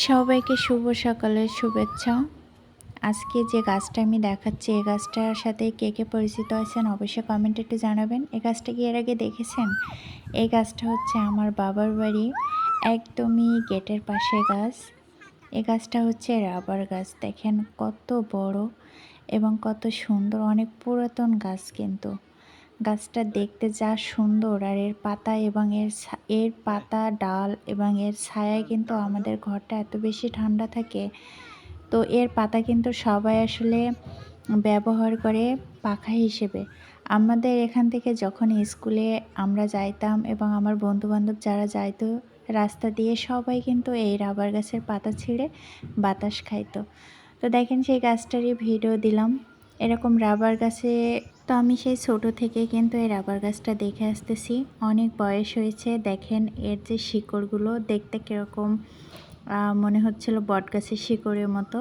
সবাইকে শুভ সকালের শুভেচ্ছা। আজকে যে গাছটা আমি দেখাচ্ছি, এই গাছটার সাথে কে কে পরিচিত আছেন অবশ্যই কমেন্টে একটু জানাবেন। এই গাছটা কি এর আগে দেখেছেন? এই গাছটা হচ্ছে আমার বাবার বাড়ি একদমই গেটের পাশে গাছ। এই গাছটা হচ্ছে রাবার গাছ। দেখেন কত বড় এবং কত সুন্দর, অনেক পুরাতন গাছ কিন্তু। গাছটা দেখতে যা সুন্দর, আর এর পাতা এবং এর পাতা, ডাল এবং এর ছায়ায় কিন্তু আমাদের ঘরটা এত বেশি ঠান্ডা থাকে। তো এর পাতা কিন্তু সবাই আসলে ব্যবহার করে পাখা হিসেবে। আমাদের এখান থেকে যখন স্কুলে আমরা যাইতাম এবং আমার বন্ধু-বান্ধব যারা যাইতো রাস্তা দিয়ে, সবাই কিন্তু এই রাবার গাছের পাতা ছিঁড়ে বাতাস খাইতো। তো দেখেন সেই গাছটারই ভিডিও দিলাম। এরকম রাবার গাছে তো আমি সেই ছোট থেকে কিন্তু এই রাবার গাছটা দেখে আসতেছি। অনেক বয়স হয়েছে। দেখেন এর যে শিকড়গুলো দেখতে কীরকম মনে হচ্ছিল বটগাছের শিকড়ের মতো।